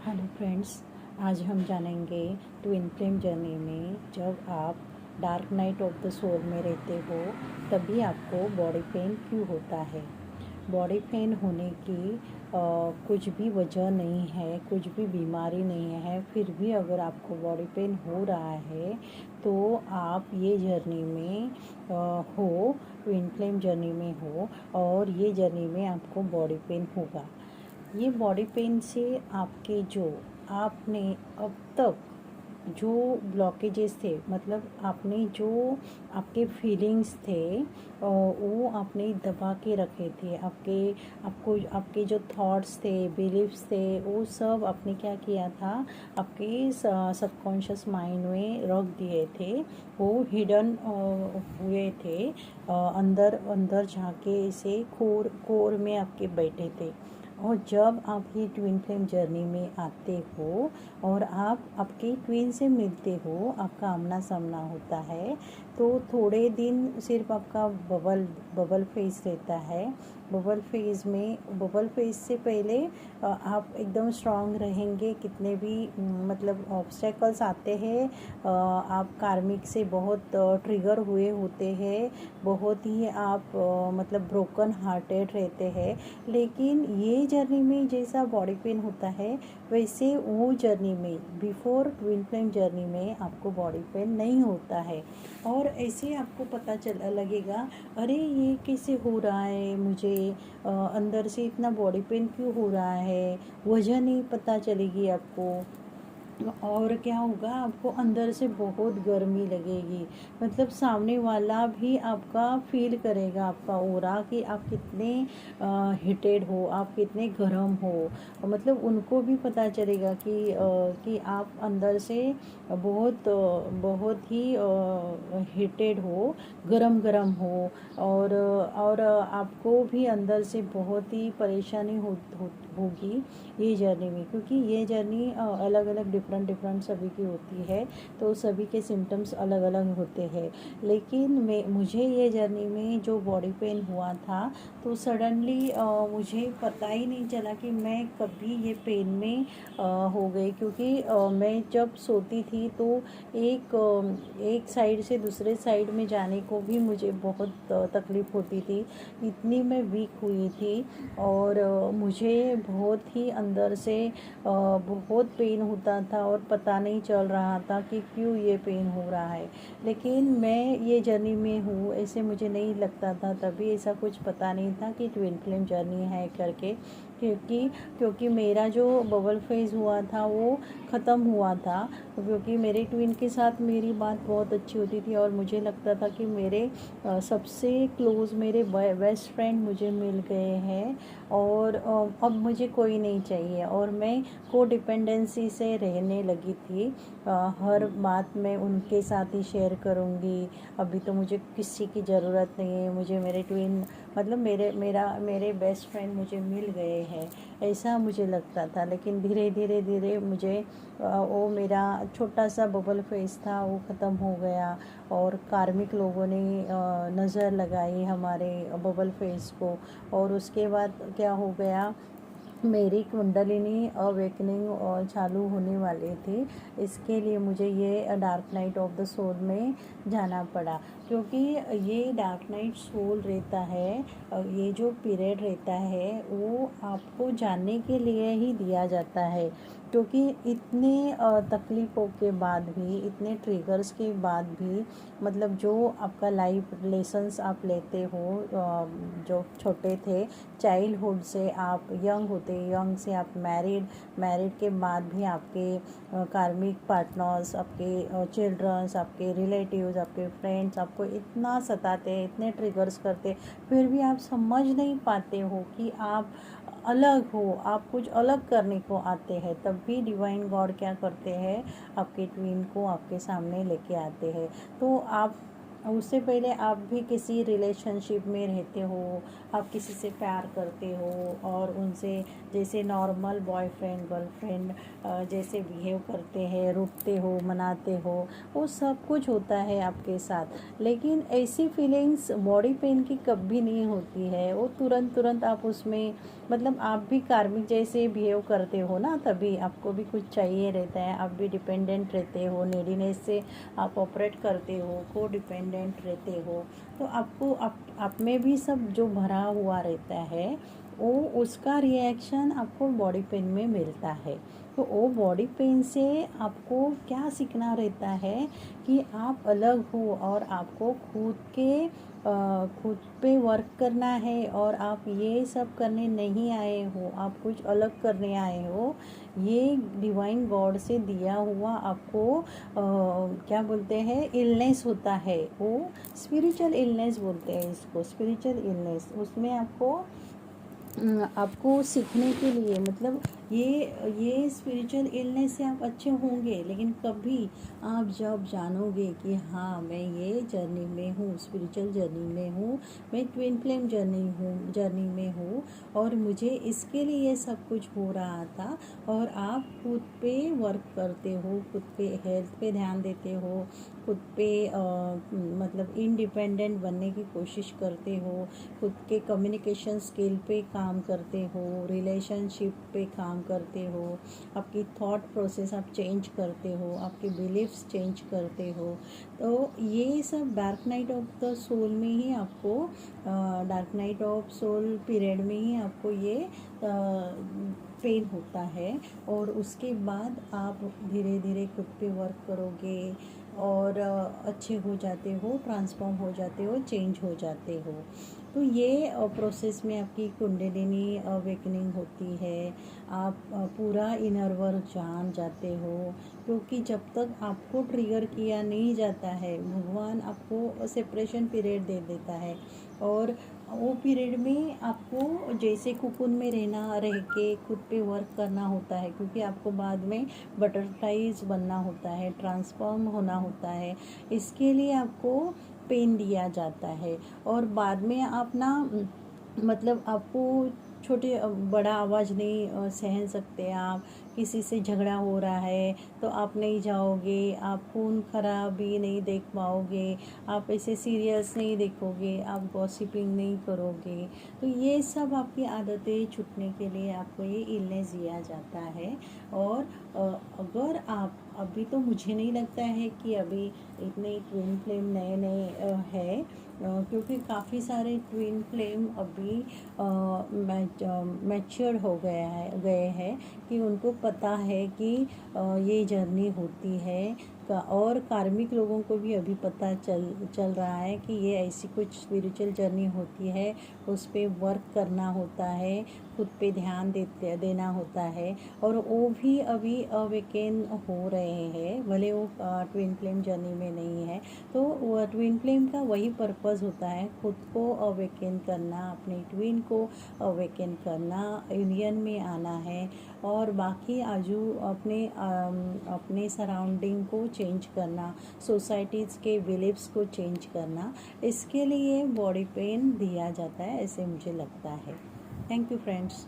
Hello friends, आज हम जानेंगे ट्विन फ्लेम जर्नी में जब आप dark night of the soul में रहते हो तभी आपको बॉडी पेन क्यों होता है। बॉडी पेन होने की कुछ भी वजह नहीं है, कुछ भी बीमारी नहीं है, फिर भी अगर आपको बॉडी पेन हो रहा है तो आप ये जर्नी में हो, ट्विन फ्लेम जर्नी में हो और ये जर्नी में आपको बॉडी पेन होगा। ये बॉडी पेन से आपके जो आपने अब तक जो ब्लॉकेजेस थे, मतलब आपने जो आपके फीलिंग्स थे वो आपने दबा के रखे थे, आपके जो थॉट्स थे, बिलीव्स थे, वो सब आपने क्या किया था, आपके सबकॉन्शियस माइंड में रख दिए थे। वो हिडन हुए थे, अंदर अंदर झांके ऐसे कोर कोर में आपके बैठे थे। और जब आप ये ट्विन फ्लेम जर्नी में आते हो और आप आपके ट्विन से मिलते हो, आपका आमना सामना होता है, तो थोड़े दिन सिर्फ आपका बबल फेज रहता है। बबल फेज से पहले आप एकदम स्ट्रांग रहेंगे, कितने भी मतलब ऑब्स्टेकल्स आते हैं, आप कार्मिक से बहुत ट्रिगर हुए होते हैं, बहुत ही आप मतलब ब्रोकन हार्टेड रहते हैं, लेकिन ये जर्नी में जैसा बॉडी पेन होता है वैसे वो जर्नी में, बिफोर ट्विन फ्लेम जर्नी में आपको बॉडी पेन नहीं होता है। और ऐसे आपको पता चल लगेगा, अरे ये कैसे हो रहा है, मुझे अंदर से इतना बॉडी पेन क्यों हो रहा है, वजह नहीं पता चलेगी आपको। और क्या होगा, आपको अंदर से बहुत गर्मी लगेगी, मतलब सामने वाला भी आपका फील करेगा, आपका ऑरा, कि आप कितने हीटेड हो, आप कितने गर्म हो। मतलब उनको भी पता चलेगा कि आप अंदर से बहुत ही हीटेड हो, गरम गरम हो। और आपको भी अंदर से बहुत ही परेशानी होगी ये जर्नी में, क्योंकि ये जर्नी अलग अलग डिफरेंट सभी की होती है, तो सभी के सिम्टम्स अलग अलग होते हैं। लेकिन मुझे ये जर्नी में जो बॉडी पेन हुआ था, तो सडनली मुझे पता ही नहीं चला कि मैं कभी ये पेन में हो गई, क्योंकि मैं जब सोती थी तो एक साइड से दूसरे साइड में जाने को भी मुझे बहुत तकलीफ़ होती थी, इतनी मैं वीक हुई थी। और मुझे बहुत ही अंदर से बहुत पेन होता था और पता नहीं चल रहा था कि क्यों ये पेन हो रहा है। लेकिन मैं ये जर्नी में हूँ ऐसे मुझे नहीं लगता था, तभी ऐसा कुछ पता नहीं था कि ट्विन फ्लेम जर्नी है करके, क्योंकि मेरा जो बबल फेज हुआ था वो ख़त्म हुआ था, क्योंकि मेरे ट्विन के साथ मेरी बात बहुत अच्छी होती थी और मुझे लगता था कि मेरे सबसे क्लोज़ मेरे बेस्ट फ्रेंड मुझे मिल गए हैं, और अब मुझे कोई नहीं चाहिए, और मैं को डिपेंडेंसी से रहने लगी थी। हर बात मैं उनके साथ ही शेयर करूँगी, अभी तो मुझे किसी की ज़रूरत नहीं है, मुझे मेरे ट्विन मतलब मेरे बेस्ट फ्रेंड मुझे मिल गए हैं, ऐसा मुझे लगता था। लेकिन धीरे धीरे धीरे मुझे वो मेरा छोटा सा बबल फेस था वो ख़त्म हो गया, और कार्मिक लोगों ने नज़र लगाई हमारे बबल फेस को, और उसके बाद क्या हो गया, मेरी कुंडलिनी अवेकनिंग और चालू होने वाली थी। इसके लिए मुझे ये dark night of the soul में जाना पड़ा, क्योंकि ये डार्क नाइट सोल रहता है, ये जो पीरियड रहता है वो आपको जानने के लिए ही दिया जाता है, क्योंकि इतने तकलीफ़ों के बाद भी, इतने ट्रिगर्स के बाद भी, मतलब जो आपका लाइफ लेसन्स आप लेते हो, जो छोटे थे चाइल्डहुड से आप यंग होते, यंग से आप मैरिड के बाद भी आपके कार्मिक पार्टनर्स, आपके चिल्ड्रंस, आपके रिलेटिव्स, आपके फ्रेंड्स आपको इतना सताते हैं, इतने ट्रिगर्स करते, फिर भी आप समझ नहीं पाते हो कि आप अलग हो, आप कुछ अलग करने को आते हैं, तब भी डिवाइन गॉड क्या करते हैं, आपके ट्विन को आपके सामने लेके आते हैं। तो आप उससे पहले आप भी किसी रिलेशनशिप में रहते हो, आप किसी से प्यार करते हो और उनसे जैसे नॉर्मल बॉयफ्रेंड गर्लफ्रेंड जैसे बिहेव करते हैं, रुकते हो, मनाते हो, वो सब कुछ होता है आपके साथ। लेकिन ऐसी फीलिंग्स बॉडी पेन की कभी नहीं होती है, वो तुरंत तुरंत आप उसमें मतलब आप भी कार्मिक जैसे बिहेव करते हो ना, तभी आपको भी कुछ चाहिए रहता है, आप भी डिपेंडेंट रहते हो, नीडीनेस से आप ऑपरेट करते हो, को डिपेंडेंट रहते हो। तो आपको आप में भी सब जो भरा हुआ रहता है वो उसका रिएक्शन आपको बॉडी पेन में मिलता है। तो वो बॉडी पेन से आपको क्या सीखना रहता है कि आप अलग हो और आपको खुद पे वर्क करना है, और आप ये सब करने नहीं आए हो, आप कुछ अलग करने आए हो। ये डिवाइन गॉड से दिया हुआ आपको क्या बोलते हैं, इलनेस होता है, वो स्पिरिचुअल इलनेस बोलते हैं इसको, स्पिरिचुअल इलनेस। उसमें आपको सीखने के लिए, मतलब ये स्पिरिचुअल इलनेस से आप अच्छे होंगे, लेकिन कभी आप जब जानोगे कि हाँ मैं ये जर्नी में हूँ, स्पिरिचुअल जर्नी में हूँ, मैं ट्विन फ्लेम जर्नी में हूँ, और मुझे इसके लिए सब कुछ हो रहा था, और आप खुद पे वर्क करते हो, खुद पे हेल्थ पे ध्यान देते हो, खुद पे मतलब इंडिपेंडेंट बनने की कोशिश करते हो, खुद के कम्युनिकेशन स्किल पे काम करते हो, रिलेशनशिप पे काम करते हो, आपकी थॉट प्रोसेस आप चेंज करते हो, आपके बिलीफ्स चेंज करते हो। तो ये सब dark night of the soul में ही आपको, dark night of soul period में ही आपको ये पेन होता है। और उसके बाद आप धीरे धीरे खुद पे वर्क करोगे और अच्छे हो जाते हो, ट्रांसफॉर्म हो जाते हो, चेंज हो जाते हो। तो ये प्रोसेस में आपकी कुंडलिनी अवेकनिंग होती है, आप पूरा इनर वर्क जान जाते हो, क्योंकि जब तक आपको ट्रिगर किया नहीं जाता है, भगवान आपको सेपरेशन पीरियड दे देता है, और वो पीरियड में आपको जैसे कुकुन में रह के खुद पे वर्क करना होता है, क्योंकि आपको बाद में बटरफ्लाइज बनना होता है, ट्रांसफॉर्म होना होता है। इसके लिए आपको पेन दिया जाता है, और बाद में आप ना, मतलब आपको छोटे बड़ा आवाज़ नहीं सहन सकते आप, किसी से झगड़ा हो रहा है तो आप नहीं जाओगे, आप खून खराबी नहीं देख पाओगे, आप ऐसे सीरियस नहीं देखोगे, आप गॉसिपिंग नहीं करोगे। तो ये सब आपकी आदतें छूटने के लिए आपको ये इलनेस दिया जाता है। और अगर आप अभी, तो मुझे नहीं लगता है कि अभी इतने ट्विन फ्लेम नए नए है, क्योंकि काफ़ी सारे ट्विन फ्लेम अभी मैच्योर हो गए हैं कि उनको पता है कि ये जर्नी होती है और कार्मिक लोगों को भी अभी पता चल रहा है कि ये ऐसी कुछ स्पिरिचुअल जर्नी होती है, उस पर वर्क करना होता है, खुद पे ध्यान देना होता है। और वो भी अभी अवेकन हो रहे हैं, भले वो ट्विन फ्लेम जर्नी में नहीं है। तो ट्विन फ्लेम का वही पर्पस होता है, खुद को अवेकन करना, अपने ट्विन को अवेकन करना, यूनियन में आना है, और बाकी आजू अपने सराउंडिंग को चेंज करना, सोसाइटीज़ के बिलीव्स को चेंज करना। इसके लिए बॉडी पेन दिया जाता है, ऐसे मुझे लगता है। Thank you friends.